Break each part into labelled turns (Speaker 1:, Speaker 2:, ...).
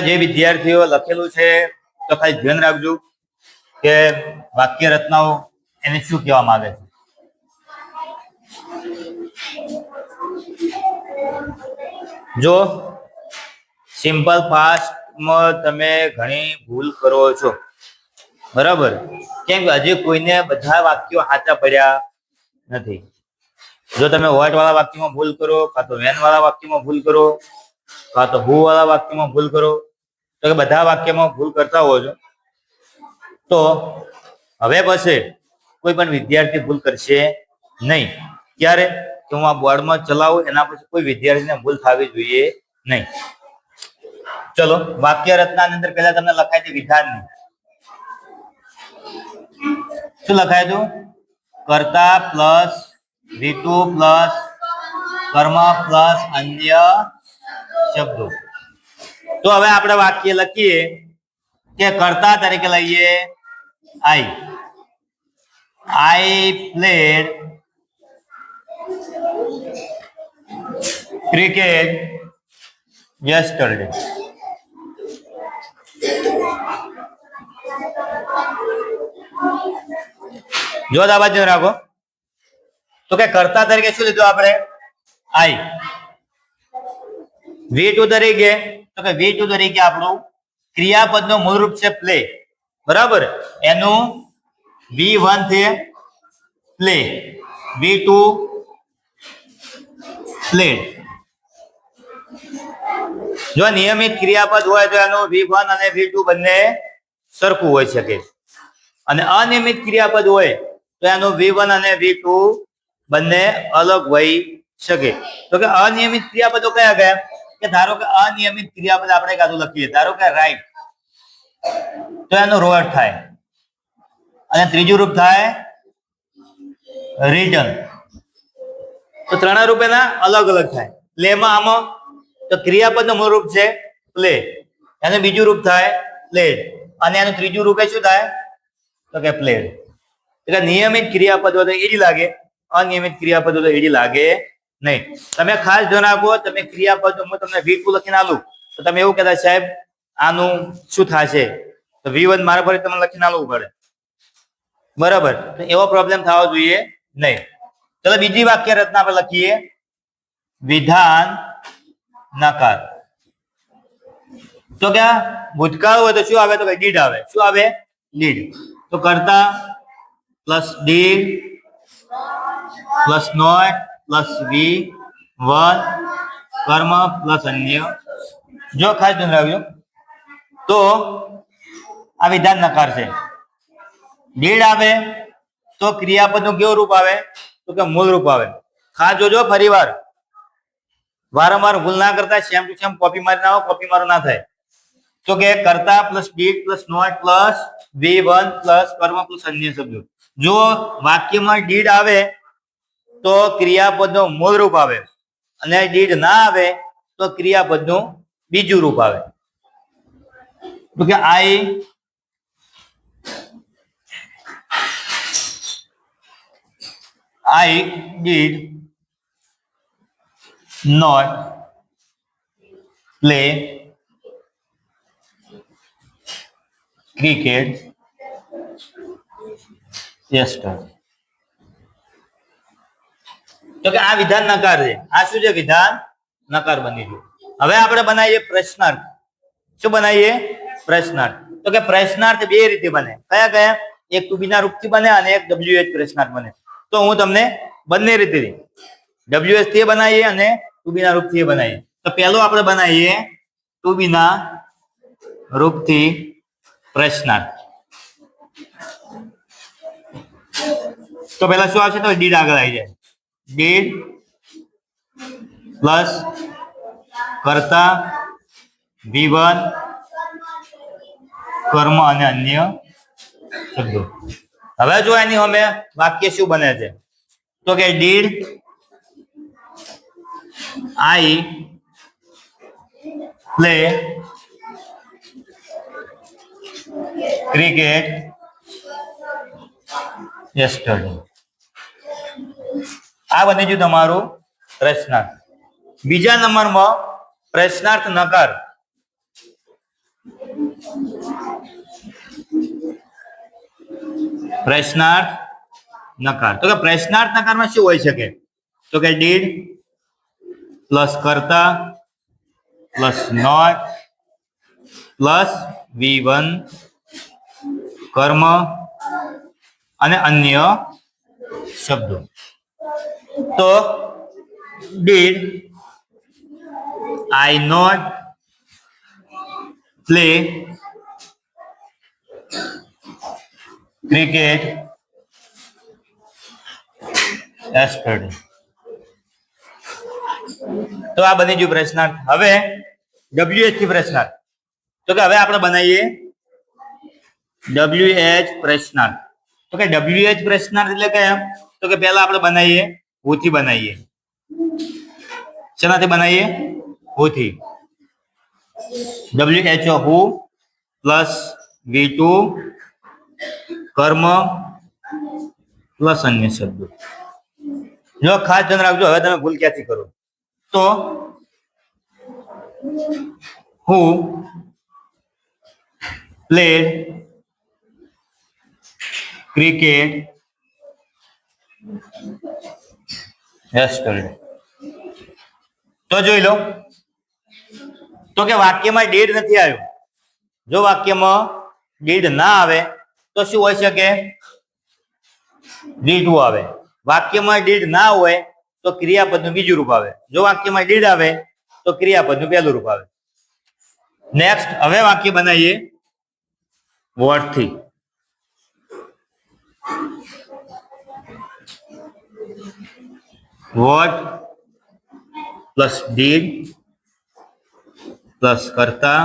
Speaker 1: જે વિદ્યાર્થીઓ લખેલું છે તો ખાલી ધ્યાન રાખજો કે વાક્ય રચનાઓ એને શું કહેવા માંગે છે. જો સિમ્પલ ફાસ્ટમાં તમે ઘણી ભૂલ કરો છો, બરાબર? કેમ કે હજી કોઈને બધા વાક્યો સાચા પડ્યા નથી. જો તમે વોટ વાળા વાક્યમાં ભૂલ કરો, કાં તો વેન વાળા વાક્યમાં ભૂલ કરો, કાં તો હુ વાળા વાક્યમાં ભૂલ કરો, તો કે બધા વાક્યમાં ભૂલ કરતા હો છો, તો હવે પછી કોઈ પણ વિદ્યાર્થી ભૂલ કરશે નહીં. ક્યારે કે હું આ બોર્ડમાં ચલાવું એના પછી કોઈ વિદ્યાર્થીને ભૂલ થવી જોઈએ નહીં. ચલો, વાક્ય રચનાની અંદર પહેલા તમને લખાય છે વિધાનની. શું લખાય હતું? કર્તા પ્લસ રીતુ પ્લસ કર્મ પ્લસ અન્ય શબ્દો. તો હવે આપણે વાક્ય લખીએ કે કર્તા તરીકે લઈએ I. I played cricket yesterday. જો આ બાજુ રાખો તો કે કર્તા તરીકે શું લીધું આપણે? આઈ. V2 તરીકે તો કે V2 તરીકે આપણું ક્રિયાપદનું મૂળ રૂપ છે પ્લે, બરાબર? એનું V1 છે પ્લે, V2 પ્લેડ. જો નિયમિત ક્રિયાપદ હોય તો એનું V1 અને V2 બંને સરખું હોઈ શકે, અને અનિયમિત ક્રિયાપદ હોય તો એનું V1 અને V2 બંને અલગ હોઈ શકે. તો કે અનિયમિત ક્રિયાપદો કયા કયા? કે ધારો કે અનિયમિત ક્રિયાપદ આપણે કાઢું લખીએ, ધારો કે રાઈટ, તો એનું રોટ થાય, અને ત્રીજું રૂપ થાય રીટન. તો ત્રણેય રૂપ એના અલગ અલગ થાય. પ્લેમાં આમાં તો ક્રિયાપદનું મૂળ રૂપ છે પ્લે, એનું બીજું રૂપ થાય પ્લેડ, અને એનું ત્રીજું રૂપે શું થાય? તો કે પ્લેડ. એટલે નિયમિત ક્રિયાપદ હોય તો એડી લાગે, અનિયમિત ક્રિયાપદ હોય તો એડી લાગે નહીં. તમે ખાસ ધ્યાન આપો, તમે ક્રિયાપદ હું તમને V2 લખીને આલું તો તમે એવું કહેતા સાહેબ આનું શું થશે? તો V1 મારા પર તમને લખીને આલવું પડે, બરાબર? તો એવો પ્રોબ્લેમ થવો જોઈએ નહીં. ચલો બીજી વાક્ય રચના આપણે લખીએ વિધાન નકાર. તો કે ભૂતકાળ હોય તો શું આવે? તો કે ડીડ આવે. શું આવે? ડીડ. તો કર્તા plus did plus not plus V1 કર્મ પ્લસ અન્ય. જો ખાસ ધ્યાન રાખજો, તો આ વિધાન નકાર છે. ડીડ આવે તો ક્રિયાપદનું કેવું રૂપ આવે? તો કે મૂળ રૂપ આવે. ખાસ જોજો, ફરી વાર વારંવાર ભૂલ ના કરતા, સેમ ટુ સેમ કોપી મારી ના આવો, કોપી મારો ના થાય. તો કે કર્તા plus did plus not plus V1 plus કર્મ પ્લસ અન્ય શબ્દો. જો વાક્યમાં ડીડ આવે તો ક્રિયાપદનું મૂળ રૂપ આવે, અને ડીડ ના આવે તો ક્રિયાપદનું બીજું રૂપ આવે. તો કે આઈ did not play cricket yesterday. તો કે આ વિધાન નકાર છે. આ શું છે? વિધાન નકાર બની ગયું. હવે આપણે બનાવીએ પ્રશ્નાર્થ. શું બનાવીએ? પ્રશ્નાર્થ. તો કે પ્રશ્નાર્થ બે રીતે બને. કયા કયા? એક ટુ બી ના રૂપથી બને અને એક WH પ્રશ્નાર્થ બને. તો હું તમને બંને રીતે WH થી બનાવીએ અને ટુ બી ના રૂપથી બનાવીએ. તો પહેલો આપણે બનાવીએ ટુ બી ના રૂપથી પ્રશ્નાર્થ. તો પહેલા શું આવશે? તો ડીડ આગળ આવી જાય. ડીડ પ્લસ કર્તા V1 કર્મ અને અન્ય શબ્દો. હવે જો એની સામે વાક્ય શું બને છે? તો કે did I play cricket yesterday. આ બની ગયું તમારું પ્રશ્નાર્થ. બીજા નંબરમાં પ્રશ્નાર્થ નકાર. પ્રશ્નાર્થ નકાર. તો કે પ્રશ્નાર્થ નકારમાં શું હોઈ શકે? તો કે ડીડ પ્લસ કર્તા પ્લસ નોટ પ્લસ V1 કર્મ અને અન્ય શબ્દો. તો did I not play cricket yesterday. તો આ બની ગયું પ્રશ્નાર્થ. હવે WH થી પ્રશ્નાર્થ. તો કે હવે આપણે બનાવીએ WH પ્રશ્નાર્થ. તો કે WH પ્રશ્નાર્થ એટલે કે તો કે પહેલા આપણે બનાવીએ who થી બનાવીએ. શેનાથી બનાવીએ? who થી. WHO who પ્લસ V2 કર્મ પ્લસ અન્ય શબ્દો. જો ખાસ ધ્યાન રાખજો, હવે તમે ભૂલ ક્યાંથી કરો. તો who played cricket yesterday. તો જોઈ લો. તો કે વાક્યમાં ડીડ નથી આવ્યું. જો વાક્યમાં ડીડ ના આવે તો શું હોઈ શકે? D2 આવે. વાક્યમાં ડીડ ના હોય તો ક્રિયાપદનું બીજું રૂપ આવે. જો વાક્યમાં ડીડ આવે તો ક્રિયાપદનું પહેલું રૂપ આવે. નેક્સ્ટ હવે વાક્ય બનાવીએ વોટ થી. વોટ પ્લસ ડીડ પ્લસ કર્તા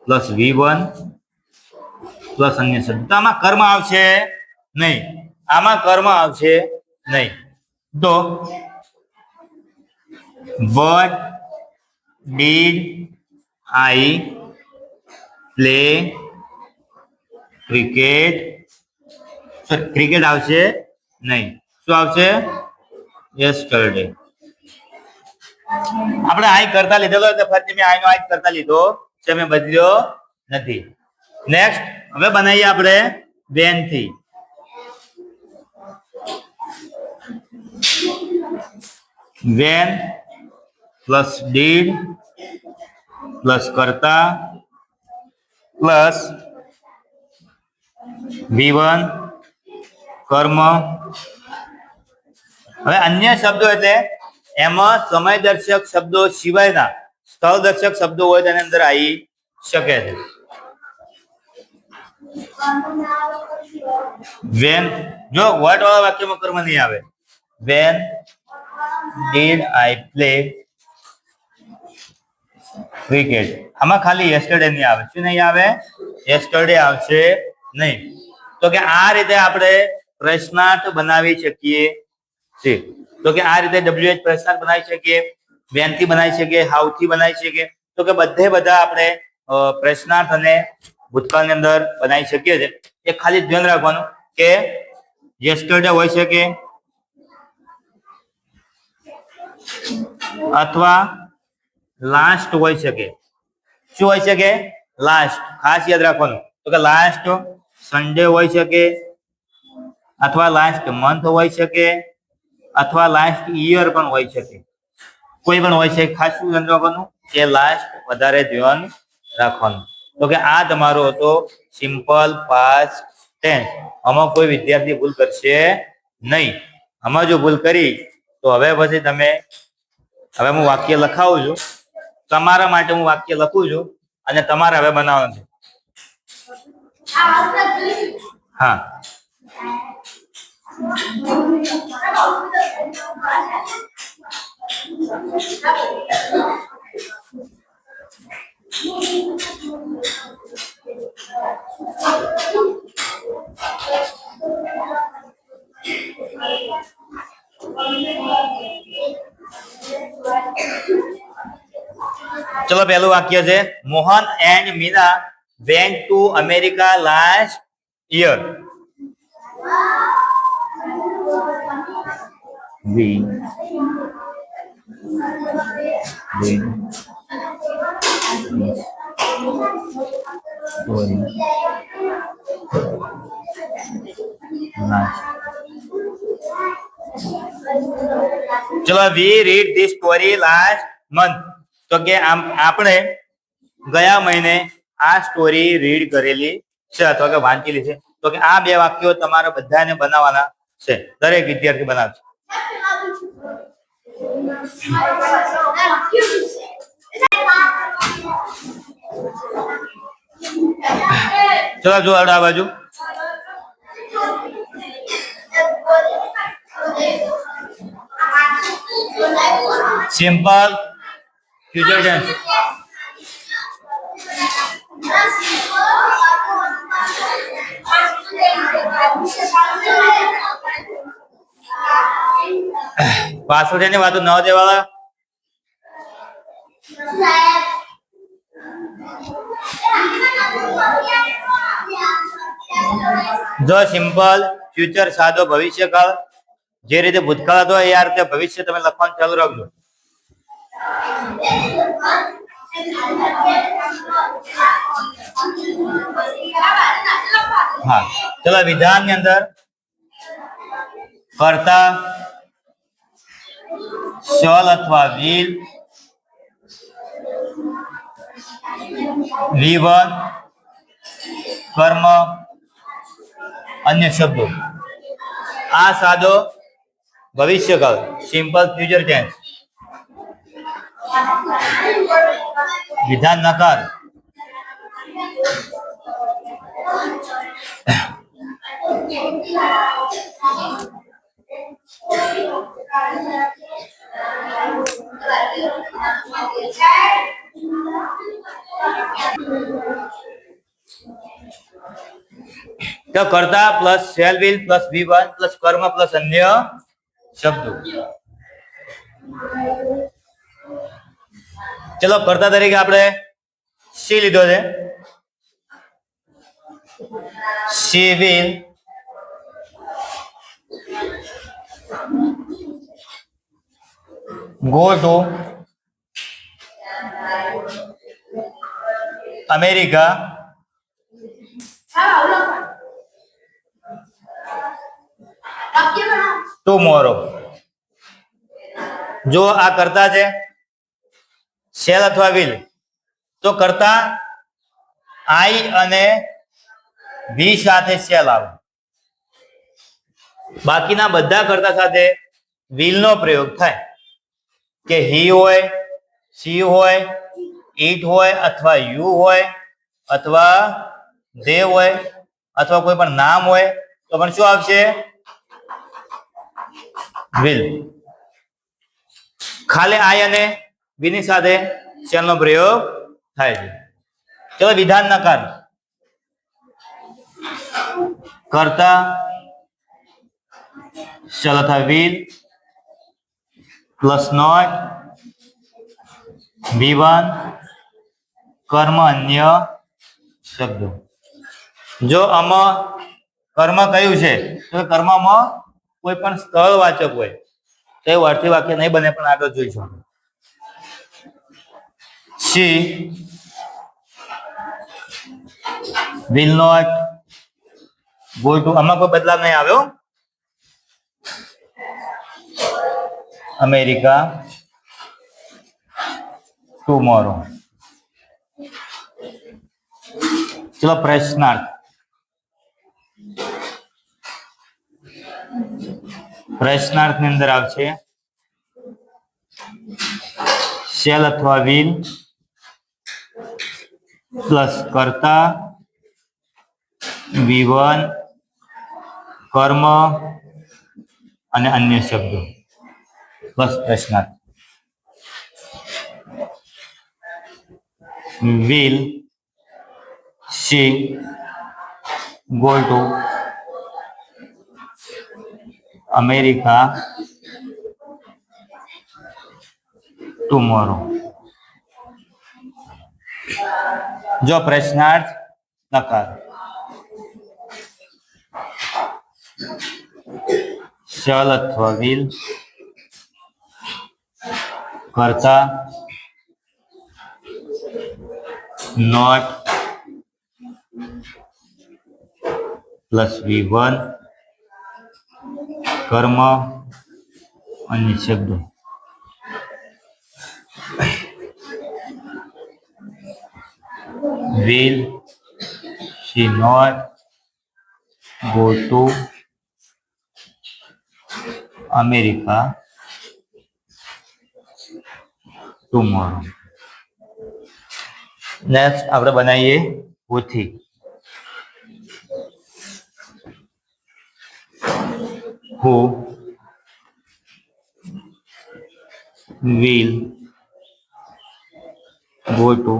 Speaker 1: પ્લસ V1 પ્લસ અન્ય શબ્દ. તો આમાં કર્મ આવશે નહીં. આમાં કર્મ આવશે નહીં. તો what did I play cricket? Cricket આવશે નહીં. શું આવશે? yesterday. આપણે આઈ કરતા લીધેલો એટલે ફરીથી મેં આઈ નો આઈ કરતા લીધો છે, મેં બદલ્યો નથી. નેક્સ્ટ હવે બનાવીએ આપણે વેન થી. વેન પ્લસ ડીડ પ્લસ કર્તા પ્લસ V1 કર્મ. હવે અન્ય શબ્દો એટલે એમાં સમયદર્શક શબ્દો સિવાયના સ્થળદર્શક શબ્દો હોય તેની અંદર આવી શકે છે. વેન જો વોટ વાળા વાક્યમાં કર્મ નહીં આવે. When did I play cricket? આમાં ખાલી yesterday નહીં આવે. શું નહીં આવે? yesterday આવશે નહીં. તો કે આ રીતે આપણે પ્રશ્નાર્થ બનાવી શકીએ છીએ. તો કે આ રીતે WH પ્રશ્નાર્થ બનાવી શકીએ, વેન થી બનાવી શકીએ, હાઉ થી બનાવી શકીએ. તો કે બધે બધા આપણે પ્રશ્નાર્થ અને ભૂતકાળની અંદર બનાવી શકીએ છીએ. એ ખાલી ધ્યાન રાખવાનું કે yesterday હોઈ શકે અથવા લાસ્ટ હોઈ શકે. શું હોઈ શકે? લાસ્ટ. ખાસ યાદ રાખવાનું. તો કે લાસ્ટ સન્ડે હોઈ શકે અથવા લાસ્ટ મંથ હોઈ શકે અથવા લાસ્ટ યર પણ હોઈ શકે. કોઈ પણ હોઈ શકે. ખાસ શું ધ્યાન રાખવાનું કે લાસ્ટ વધારે ધ્યાન રાખવાનું. તો કે આ તમારો હતો સિમ્પલ પાસ્ટ ટેન્સ. આમાં કોઈ વિદ્યાર્થી ભૂલ કરશે નહીં. આમાં જો ભૂલ કરી તો હવે પછી તમે હવે હું વાક્ય લખાવું છું. તમારા માટે હું વાક્ય લખું છું અને તમારે હવે બનાવવાનું છે. હા ચલો પહેલું વાક્ય છે Mohan and Meena went to America last year. We will story ચલો we read the story last month. તો કે આપણે ગયા મહિને આ સ્ટોરી રીડ કરેલી છે અથવા કે વાંચેલી છે. તો કે આ બે વાક્યો તમારે બધાને બનાવવાના છે. દરેક વિદ્યાર્થી બનાવશે. ચલો જો આ બાજુ સિમ્પલ ફ્યુચર ટેન્સ. પાછળ ની વાતો ન દેવાળા. જો સિમ્પલ ફ્યુચર સાદો ભવિષ્યકાળ. જે રીતે ભૂતકાળ હતો એ આ રીતે ભવિષ્ય તમે લખવાનું ચાલુ રાખજો. હા ચલો વિધાન ની અંદર કર્તા શલ અથવા વિલ V1 કર્મ અન્ય શબ્દો. આ સાદો ભવિષ્યકાળ સિમ્પલ ફ્યુચર ટેન્સ. વિધાન નકાર તો કર્તા plus shall will plus V1 plus કર્મ પ્લસ અન્ય શબ્દો. ચલો કર્તા તરીકે આપણે સી લીધો છે. She will go to America tomorrow. જો આ કરતા છે શેલ અથવા વિલ તો કરતા આઈ અને વી સાથે શેલ આવે. બાકીના બધા કરતા સાથે વિલ નો પ્રયોગ થાય. કે હી હોય, સી હોય, ઈટ હોય અથવા યુ હોય અથવા દે હોય અથવા કોઈ પણ નામ હોય તો પણ શું આવશે? વિલ. ખાલી આઈ અને વી ની સાથે શેલ નો પ્રયોગ થાય છે. ચલો વિધાન નકાર. કર્તા શેલ અથવા વિલ પ્લસ નોટ V1 કર્મ અન્ય શબ્દો. જો આમાં કર્મ કયું છે તો કર્મમાં કોઈ પણ સ્થળ વાચક હોય તો એ વાર્થી વાક્ય નહીં બને, પણ આગળ જોઈશું. She will not go to, આમાં કોઈ બદલાવ નહીં આવ્યો. America tomorrow. ચલો પ્રશ્નાર્થ. પ્રશ્નાર્થ ની અંદર આવશે શેલ અથવા વિલ પ્લસ કર્તા V1 કર્મ અને અન્ય શબ્દો પ્લસ પ્રશ્નાર્થ. will she go to America tomorrow. જો પ્રશ્નાર્થ નકાર. શેલ અથવા વિલ કરતા નોટ પ્લસ V1 કર્મ અને શબ્દો. will she not go to America tomorrow? Next આપણે બનાવીએ Hothi. who will go to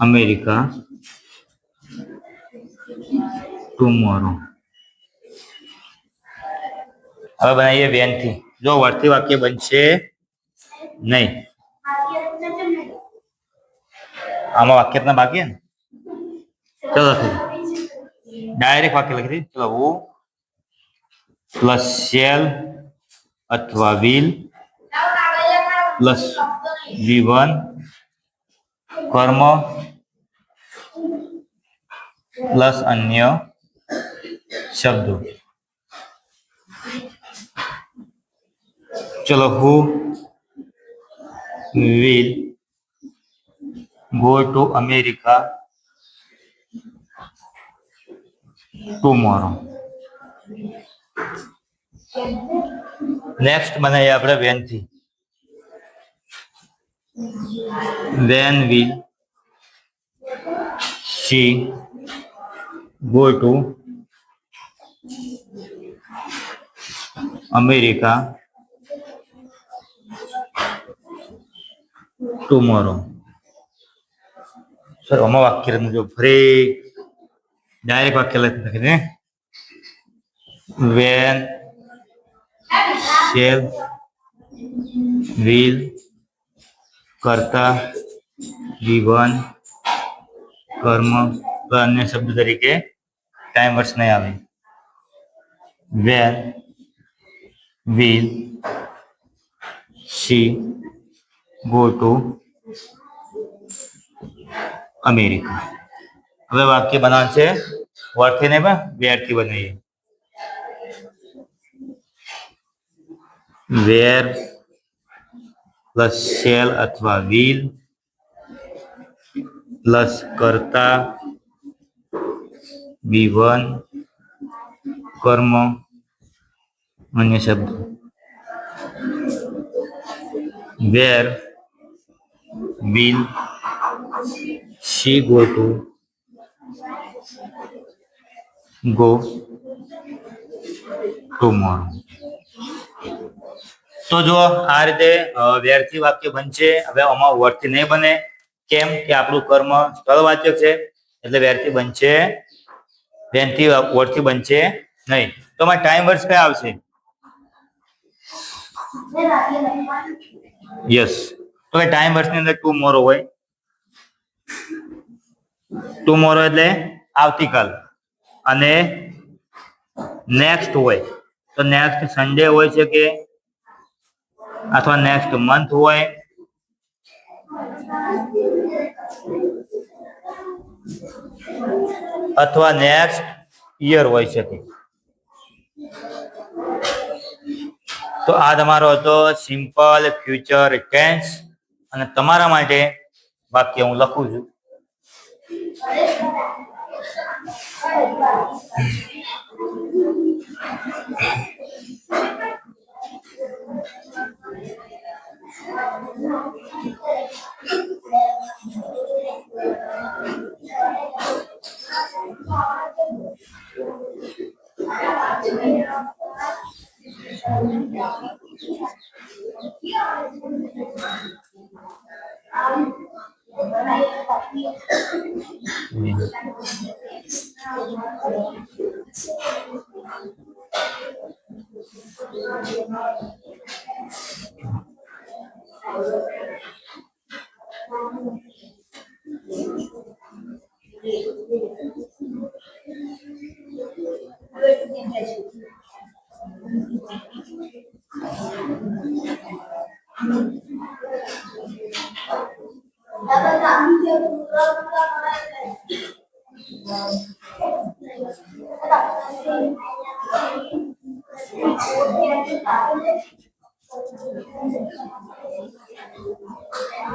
Speaker 1: America tomorrow? હવે બનાવીએ વેન થી. જો વર્તી વાક્ય બનશે નહીં. આમાં વાક્યના બાકી ને ચલો ડાયરેક્ટ વાક્ય લખી દઈએ. ચલો હું પ્લસ શેલ અથવા વિલ પ્લસ V1 કર્મ પ્લસ અન્ય શબ્દો. ચલો હું will go to America tomorrow. Next બનાવીએ આપણે વેન થી. when will she go to America tomorrow? Sir આમાં વાક્ય જો ફરી ડાયરેક્ટ વાક્ય લખી દે. when shall will કરતા V1 કર્મ અન્ય શબ્દ તરીકે ટાઈમ વર્સ નહીં આવે. when will she go to America? હવે વાક્ય બનાવવાનું છે વર્ડથી નહીં પણ વેરથી બનાવીએ. વેર પ્લસ શેલ અથવા વિલ પ્લસ કરતા V1 કર્મ અન્ય શબ્દ. વેર will she go tomorrow? તો જો આ રીતે વેરથી વાક્ય બનશે. હવે આમાં વર્ડથી નહીં બને. કેમ કે આપણું કર્મ સ્થળવાચક છે એટલે વેરથી બનશે. વેનથી વર્ડથી બનશે નહીં. તો આમાં ટાઈમ વર્ડ્સ કયા આવશે? યસ. તો ટાઈમ વર્ડ્સ ની અંદર ટુમોરો હોય. ટુમોરો એટલે આવતીકાલ. અને નેક્સ્ટ હોય તો નેક્સ્ટ સન્ડે હોય છે કે અથવા નેક્સ્ટ મંથ હોય અથવા નેક્સ્ટ યર હોય શકે. તો આ તમારો હતો સિમ્પલ ફ્યુચર ટેન્સ. અને તમારા માટે વાક્ય હું લખું છું.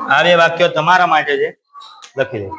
Speaker 1: આ બે વાક્યો તમારા માટે છે, લખી લો.